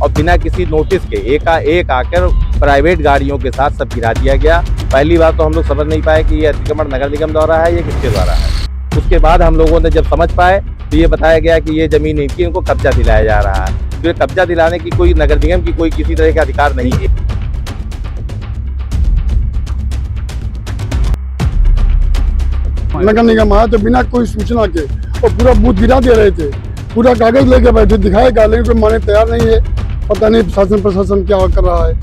और बिना किसी नोटिस के एक आकर प्राइवेट गाड़ियों के साथ सब गिरा दिया गया। पहली बात तो हम लोग समझ नहीं पाए कि ये अतिक्रमण नगर निगम द्वारा है, ये किसके द्वारा है। उसके बाद हम लोगों ने जब समझ पाए तो ये बताया गया कि ये जमीन इनकी, इनको कब्जा दिलाया जा रहा है। तो ये कब्जा दिलाने की कोई नगर निगम की कोई किसी तरह का अधिकार नहीं है। नगर निगम आया तो बिना कोई सूचना के और पूरा बूथ गिरा दे रहे थे, पूरा कागज लेके बैठे, दिखाएगा लेकिन कोई माने तैयार नहीं है। पता नहीं प्रशासन क्या कर रहा है।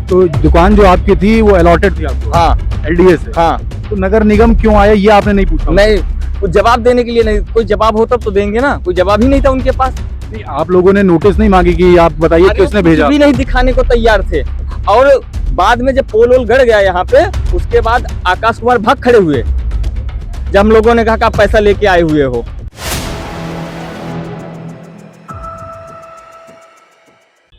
तो दुकान जो आपकी थी वो अलॉटेड थी आपको? हाँ, एलडीए से? हाँ। तो नगर निगम क्यों आया ये आपने नहीं पूछा? नहीं, कुछ जवाब देने के लिए नहीं, कोई जवाब होता तो देंगे ना, कोई जवाब ही नहीं था उनके पास। नहीं, आप लोगों ने नोटिस नहीं मांगी कि आप बताइए किसने भेजा? भी नहीं दिखाने को तैयार थे। और बाद में जब पोल वोल गड़ गया यहाँ पे, उसके बाद आकाश कुमार भाग खड़े हुए जब हम लोगों ने कहा कि आप पैसा लेके आए हुए हो।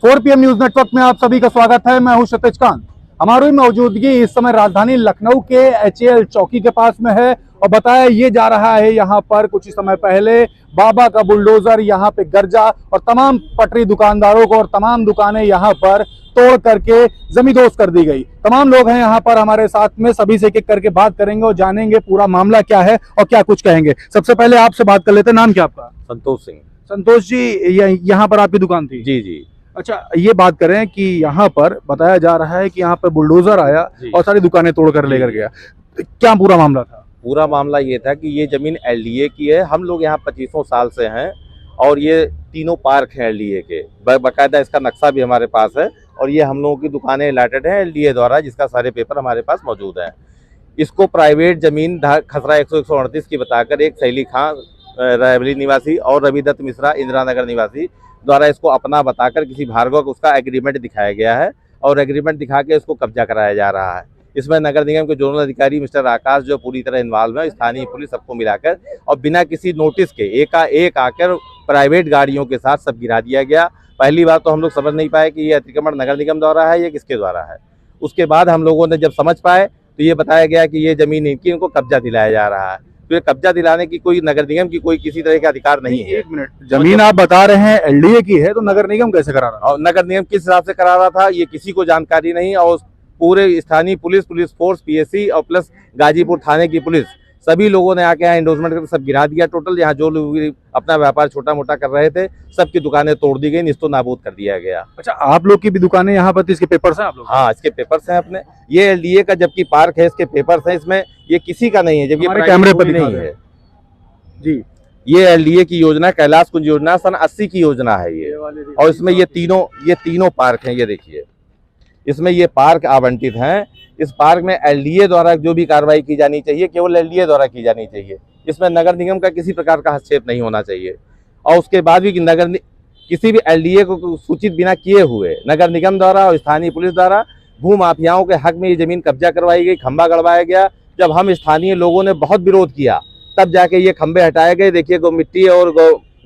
फोर PM न्यूज नेटवर्क में आप सभी का स्वागत है। मैं हूं क्षितिज कांत। हमारी मौजूदगी इस समय राजधानी लखनऊ के HAL चौकी के पास में है और बताया ये जा रहा है यहाँ पर कुछ समय पहले बाबा का बुलडोजर यहाँ पे गरजा और तमाम पटरी दुकानदारों को और तमाम दुकानें यहाँ पर तोड़ करके जमींदोज कर दी गई। तमाम लोग हैं यहाँ पर हमारे साथ में, सभी से एक-एक करके बात करेंगे और जानेंगे पूरा मामला क्या है और क्या कुछ कहेंगे। सबसे पहले आपसे बात कर लेते हैं, नाम क्या आपका? संतोष सिंह। संतोष जी, यहाँ पर आपकी दुकान थी? जी जी। अच्छा, ये बात करें कि यहाँ पर बताया जा रहा है कि यहाँ पर बुलडोजर आया और सारी दुकानें तोड़कर लेकर गया, क्या पूरा मामला था? पूरा मामला ये था कि ये जमीन LDA की है। हम लोग यहाँ 25 साल से हैं और ये तीनों पार्क हैं LDA के, बाकायदा इसका नक्शा भी हमारे पास है और ये हम लोगों की दुकानें अलॉटेड हैं LDA द्वारा, जिसका सारे पेपर हमारे पास मौजूद है। इसको प्राइवेट जमीन खसरा 138 की बताकर एक सैली खां रायबरेली निवासी और रवि दत्त मिश्रा इंदिरा नगर निवासी द्वारा इसको अपना बताकर किसी भार्गव को उसका एग्रीमेंट दिखाया गया है और एग्रीमेंट दिखा के इसको कब्जा कराया जा रहा है। इसमें नगर निगम के जोनल अधिकारी मिस्टर आकाश जो पूरी तरह इन्वॉल्व है, स्थानीय पुलिस सबको मिलाकर, और बिना किसी नोटिस के एक आकर प्राइवेट गाड़ियों के साथ सब गिरा दिया गया। पहली बात तो हम लोग समझ नहीं पाए कि ये अतिक्रमण नगर निगम द्वारा है, ये किसके द्वारा है। उसके बाद हम लोगों ने जब समझ पाए तो ये बताया गया कि ये जमीन इनकी, इनको कब्जा दिलाया जा रहा है। तो ये कब्जा दिलाने की कोई नगर निगम की कोई किसी तरह का अधिकार नहीं है। एक मिनट, जमीन आप बता रहे हैं LDA की है तो नगर निगम कैसे करा रहा? और नगर निगम किस हिसाब से करा रहा था ये किसी को जानकारी नहीं। और पूरे स्थानीय पुलिस फोर्स PSC और प्लस गाजीपुर थाने की पुलिस, सभी लोगों ने आके यहाँ एंडोर्समेंट करके सब गिरा दिया। टोटल यहाँ जो लोग अपना व्यापार छोटा मोटा कर रहे थे सबकी दुकानें तोड़ दी गई, निस्तो नाबूद कर दिया गया। अच्छा, आप लोग की भी दुकानें यहाँ पर, इसके पेपर्स हैं आप लोग? हाँ, इसके पेपर्स हैं अपने। ये LDA का जबकि पार्क है, इसके पेपर्स हैं इसमें, ये किसी का नहीं है। जब ये कैमरे पर नहीं है जी, ये LDA की योजना कैलाश कुंज योजना सन 80 की योजना है ये। और इसमें ये तीनों पार्क हैं, ये देखिए इसमें ये पार्क आवंटित हैं। इस पार्क में LDA द्वारा जो भी कार्रवाई की जानी चाहिए केवल LDA द्वारा की जानी चाहिए। इसमें नगर निगम का किसी प्रकार का हस्तक्षेप नहीं होना चाहिए। और उसके बाद भी किसी भी LDA को सूचित बिना किए हुए नगर निगम द्वारा और स्थानीय पुलिस द्वारा भू माफियाओं के हक में ये जमीन कब्जा करवाई गई, खंभा गड़वाया गया। जब हम स्थानीय लोगों ने बहुत विरोध किया तब जाके ये खंभे हटाए गए। देखिए मिट्टी और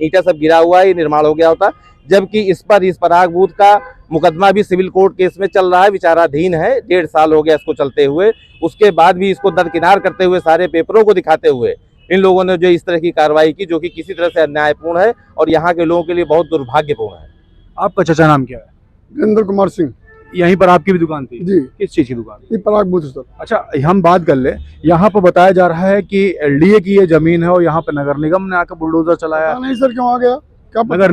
ईंटा सब गिरा हुआ है, ये निर्माण हो गया होता। जबकि इस पराग बूथ का मुकदमा भी सिविल कोर्ट केस में चल रहा है, विचाराधीन है, 1.5 साल हो गया इसको चलते हुए। उसके बाद भी इसको दरकिनार करते हुए, सारे पेपरों को दिखाते हुए इन लोगों ने जो इस तरह की कार्रवाई की, जो कि किसी तरह से अन्यायपूर्ण है और यहाँ के लोगों के लिए बहुत दुर्भाग्यपूर्ण है। आपका चाचा नाम क्या है? वीरेंद्र कुमार सिंह। यहीं पर आपकी भी दुकान थी? जी। किस चीज की दुकान? ये पराग बूथ सर। अच्छा, हम बात कर ले, यहाँ पर बताया जा रहा है कि LDA की ये जमीन है और यहाँ पे नगर निगम ने आकर बुलडोजर चलाया। नहीं सर, क्यों आ गया? नगर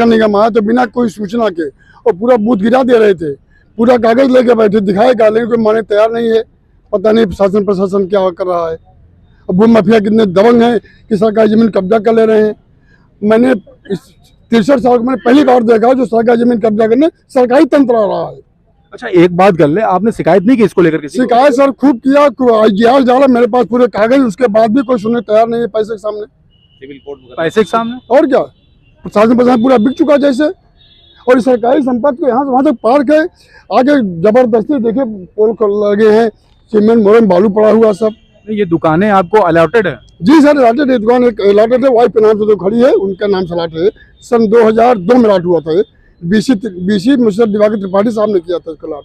निगम आया तो बिना कोई सूचना के और पूरा बूथ गिरा दे रहे थे, पूरा कागज लेके बैठे, दिखाएगा लेकिन कोई माने तैयार नहीं है। पता नहीं प्रशासन क्या कर रहा है। अब भू माफिया कितने दबंग हैं कि सरकारी जमीन कब्जा कर ले रहे हैं। मैंने इस 63 साल में पहली बार देखा जो सरकारी जमीन कब्जा करने सरकारी तंत्र आ रहा है। अच्छा, एक बात कर ले, आपने शिकायत नहीं की इसको लेकर? शिकायत सर खूब किया, IGR जा रहा, मेरे पास पूरे कागज, उसके बाद भी कोई सुनने तैयार नहीं है। पैसे के सामने, सिविल कोर्ट पैसे के सामने और क्या, प्रशासन पूरा बिक चुका जैसे। और सरकारी संपत्ति को यहाँ से वहाँ तक पार्क है, आगे जबरदस्ती देखिए पोल लगे हैं, सीमेंट मोरम बालू पड़ा हुआ सब। ये दुकानें आपको अलॉटेड है? जी सर, अलॉटेड है, दुकान एक अलॉटेड है, वाइफ के नाम से जो खड़ी है उनका नाम से अलॉटेड है। सन 2002 में अलॉट हुआ था। BC मिस्टर दिवाकर त्रिपाठी साहब ने किया था इसका अलॉट।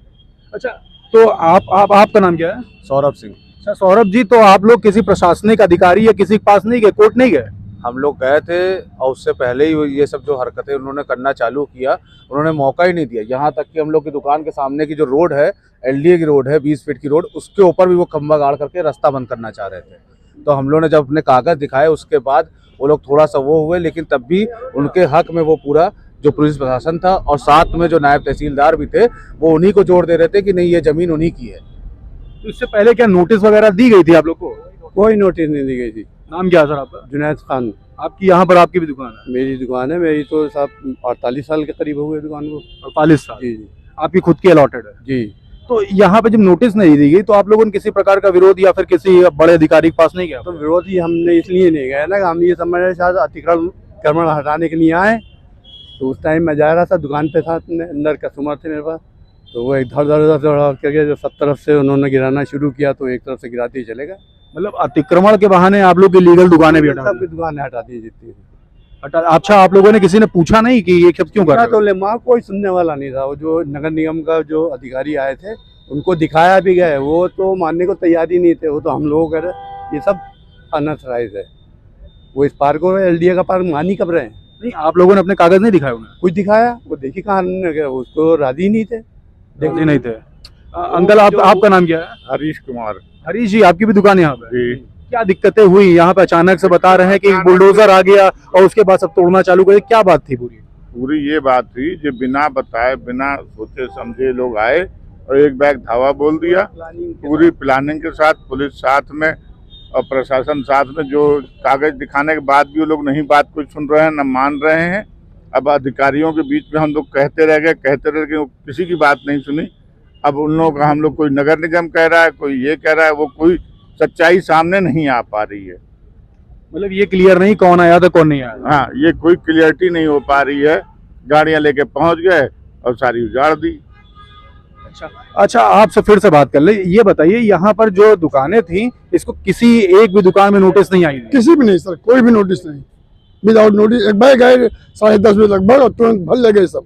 अच्छा, तो आपका नाम क्या है? सौरभ सिंह। अच्छा सौरभ जी, तो आप लोग किसी प्रशासनिक अधिकारी या किसी के पास नहीं गए, कोर्ट नहीं गए? हम लोग गए थे और उससे पहले ही ये सब जो हरकतें उन्होंने करना चालू किया, उन्होंने मौका ही नहीं दिया। यहाँ तक कि हम लोग की दुकान के सामने की जो रोड है, एलडीए की रोड है, 20 फीट की रोड, उसके ऊपर भी वो खंभा गाड़ करके रास्ता बंद करना चाह रहे थे। तो हम लोग ने जब अपने कागज दिखाए उसके बाद वो लोग थोड़ा सा वो हुए, लेकिन तब भी उनके हक में वो पूरा जो पुलिस प्रशासन था और साथ में जो नायब तहसीलदार भी थे, वो उन्हीं को जोड़ दे रहे थे कि नहीं ये जमीन उन्हीं की है। तो इससे पहले क्या नोटिस वगैरह दी गई थी आप लोग को? कोई नोटिस नहीं दी गई थी। नाम क्या है सर आपका? जुनैद खान आपकी यहाँ पर आपकी भी दुकान है? मेरी दुकान है। मेरी तो साहब 48 साल के करीब हुए दुकान को। 48 साल? जी जी आपकी खुद की अलॉटेड है? जी। तो यहाँ पे जब नोटिस नहीं दी गई तो आप लोगों ने किसी प्रकार का विरोध या फिर किसी बड़े अधिकारी के पास नहीं गया? तो विरोधी हमने इसलिए नहीं गए ना, हम ये समझ रहे शायद अतिक्रमण हटाने के लिए आए। तो उस टाइम मैं जा रहा था दुकान पे, साथ में अंदर कस्टमर थे मेरे पास, तो वो इधर उधर करके जो सब तरफ से उन्होंने गिराना शुरू किया, तो एक तरफ से गिराते ही चलेगा। मतलब अतिक्रमण के बहाने आप लोग की लीगल दुकानें भी हटा सबकी दुकानें हटा दी जितनी। अच्छा, आप लोगों ने किसी ने पूछा नहीं कि ये सब क्यों कर रहे हो? तो ले माँ कोई सुनने वाला नहीं था। वो जो नगर निगम का जो अधिकारी आए थे उनको दिखाया भी गया, वो तो मानने को तैयार ही नहीं थे। वो तो हम लोगों कह रहे ये सब अनऑथराइज है। वो इस पार्क को एलडीए का पार्क मान ही कब रहे हैं। नहीं, आप लोगों ने अपने कागज नहीं दिखाए उन्हें? कुछ दिखाया, वो देखी कहाँ, उसको राजी नहीं थे, देखते नहीं थे। अंकल आपका नाम क्या है? हरीश कुमार हरीश जी, आपकी भी दुकान यहाँ पे? जी। क्या दिक्कतें हुई यहाँ पे? अचानक से बता रहे हैं कि बुलडोजर आ गया और उसके बाद सब तोड़ना चालू कर, क्या बात थी पूरी? पूरी ये बात थी जो बिना बताए बिना सोचे समझे लोग आए और एक बैग धावा बोल दिया। पूरी प्लानिंग के साथ, पुलिस साथ में और प्रशासन साथ में, जो कागज दिखाने के बाद भी वो लोग नहीं बात कुछ सुन रहे हैं, न मान रहे हैं। अब अधिकारियों के बीच में हम लोग कहते रह गए, वो किसी की बात नहीं सुनी। अब उन लोगों का हम लोग, कोई नगर निगम कह रहा है, कोई ये कह रहा है, वो कोई सच्चाई सामने नहीं आ पा रही है। मतलब ये क्लियर नहीं कौन आया था कौन नहीं आया? हाँ, ये कोई क्लियरिटी नहीं हो पा रही है। गाड़ियां लेके पहुंच गए और सारी उजाड़ दी। अच्छा, आपसे फिर से बात कर ले। ये बताइए, यहाँ पर जो दुकानें थी, इसको किसी एक भी दुकान में नोटिस नहीं आई? किसी भी नहीं सर, कोई भी नोटिस नहीं। विदाउट नोटिस एक बैग गए 10:30 बजे लगभग और तुरंत भर ले गए सब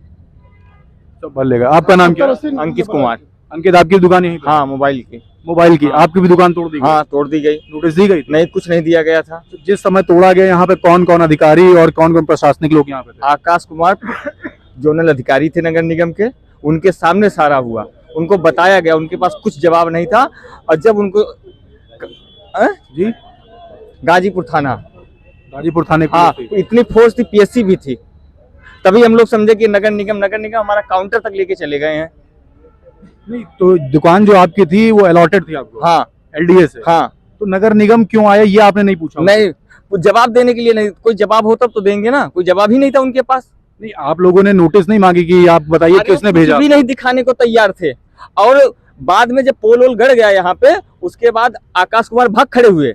भर लेगा। आपका नाम क्या? अंकित कुमार। अंकित, आपकी दुकान यहीं पे? हाँ, मोबाइल की। मोबाइल की? हाँ। आपकी भी दुकान तोड़ दी गई? हाँ, तोड़ दी गई। नोटिस दी गई? नहीं, कुछ नहीं दिया गया था। तो जिस समय तोड़ा गया, यहाँ पे कौन कौन अधिकारी और कौन कौन प्रशासनिक लोग यहाँ पे थे? आकाश कुमार जोनल अधिकारी थे नगर निगम के, उनके सामने सारा हुआ, उनको बताया गया, उनके पास कुछ जवाब नहीं था। और जब उनको जी, गाजीपुर थाना, गाजीपुर थाने? हाँ, इतनी फोर्स थी, पीएससी भी थी, तभी हम लोग समझे कि नगर निगम हमारा काउंटर तक लेके चले गए हैं। नहीं, तो दुकान जो आपकी थी वो अलॉटेड थी आपको? हाँ, एलडीए से? हाँ। तो नगर निगम क्यों आया ये आपने नहीं पूछा? नहीं, कुछ जवाब देने के लिए नहीं, कोई जवाब होता तो देंगे ना, कोई जवाब ही नहीं था उनके पास। नहीं, आप लोगों ने नोटिस नहीं मांगी कि आप बताइए किसने भेजा? कुछ भी नहीं दिखाने को तैयार थे। और बाद में जब पोल वोल गड़ गया यहाँ पे, उसके बाद आकाश कुमार भाग खड़े हुए,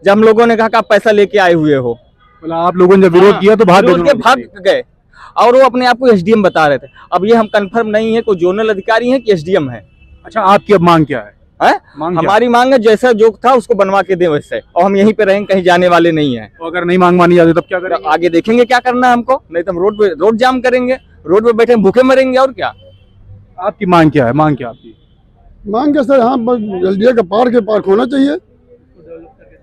जब हम लोगों ने कहा कि आप पैसा लेके आए हुए हो। मतलब आप लोगों ने जब विरोध किया तो भाग गए और वो अपने आप को एसडीएम बता रहे थे। अब ये हम कंफर्म नहीं है कोई जोनल अधिकारी है कि एसडीएम है। अच्छा, आपकी अब मांग क्या है? हमारी मांग है जैसा जो था उसको बनवा के दें वैसे, और हम यहीं पे रहेंगे, कहीं जाने वाले नहीं है। तो अगर नहीं मांग मानी जाती तब क्या करेंगे? आगे देखेंगे क्या करना है हमको, नहीं तो हम रोड जाम करेंगे, रोड पे बैठे भूखे मरेंगे और क्या। आपकी मांग क्या है? मांग क्या आपकी? मांग के सर, हाँ एलडीए का पार्क होना चाहिए,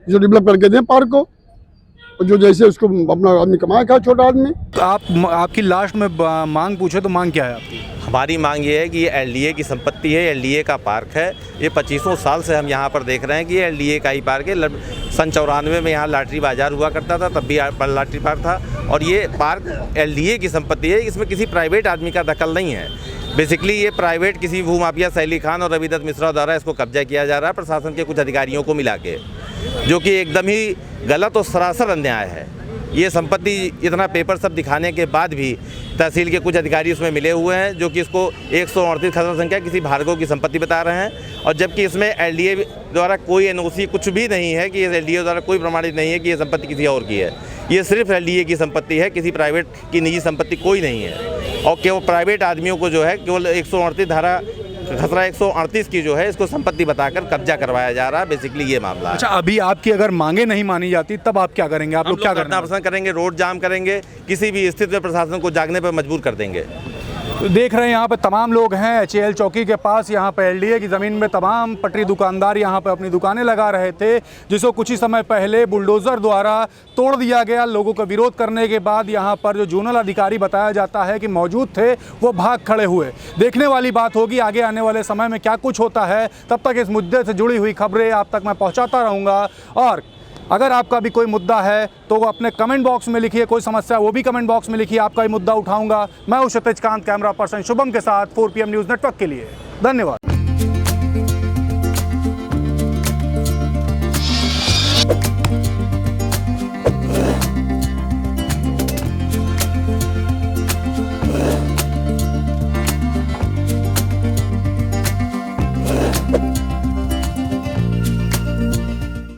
जो डेवलप करके दें पार्क को, और जो जैसे उसको अपना आदमी कमाए खाए, छोटा आदमी। तो आपकी लास्ट में मांग पूछे तो मांग क्या है आपकी? हमारी मांग ये है कि ये एलडीए की संपत्ति है, एलडीए का पार्क है। ये 25 साल से हम यहाँ पर देख रहे हैं कि ये एलडीए का ही पार्क है। सन 94 में यहाँ लॉटरी बाजार हुआ करता था, तब भी लॉटरी पार्क था, और ये पार्क एलडीए की संपत्ति है। इसमें किसी प्राइवेट आदमी का दखल नहीं है। बेसिकली ये प्राइवेट किसी भूमाफिया सैली खान और रविदत्त मिश्रा द्वारा इसको कब्जा किया जा रहा है, प्रशासन के कुछ अधिकारियों को मिला के, जो कि एकदम ही गलत और सरासर अन्याय है। ये संपत्ति इतना पेपर सब दिखाने के बाद भी तहसील के कुछ अधिकारी उसमें मिले हुए हैं, जो कि इसको 138 खसरा संख्या किसी भार्गव की संपत्ति बता रहे हैं, और जबकि इसमें एलडीए द्वारा कोई एनओसी कुछ भी नहीं है, कि एलडीए द्वारा कोई प्रमाणित नहीं है कि ये संपत्ति किसी और की है। ये सिर्फ एलडीए की संपत्ति है, किसी प्राइवेट की निजी संपत्ति कोई नहीं है। और केवल प्राइवेट आदमियों को जो है केवल 138 धारा खसरा 138 की जो है इसको संपत्ति बताकर कब्जा करवाया जा रहा है। बेसिकली ये मामला है। अच्छा, अभी आपकी अगर मांगे नहीं मानी जाती तब आप क्या करेंगे? आप लोग क्या करना पसंद करेंगे? रोड जाम करेंगे, किसी भी स्थिति में प्रशासन को जागने पर मजबूर कर देंगे। तो देख रहे हैं यहाँ पे तमाम लोग हैं HAL चौकी के पास। यहाँ पे LDA की ज़मीन में तमाम पटरी दुकानदार यहाँ पे अपनी दुकानें लगा रहे थे, जिसको कुछ ही समय पहले बुलडोज़र द्वारा तोड़ दिया गया। लोगों का विरोध करने के बाद यहाँ पर जो जोनल अधिकारी बताया जाता है कि मौजूद थे, वो भाग खड़े हुए। देखने वाली बात होगी आगे आने वाले समय में क्या कुछ होता है। तब तक इस मुद्दे से जुड़ी हुई खबरें आप तक मैं पहुँचाता रहूँगा। और अगर आपका भी कोई मुद्दा है तो वो अपने कमेंट बॉक्स में लिखिए, कोई समस्या वो भी कमेंट बॉक्स में लिखिए, आपका ही मुद्दा उठाऊंगा। मैं हूं क्षितिज कांत, कैमरा पर्सन शुभम के साथ 4 PM न्यूज़ नेटवर्क के लिए। धन्यवाद।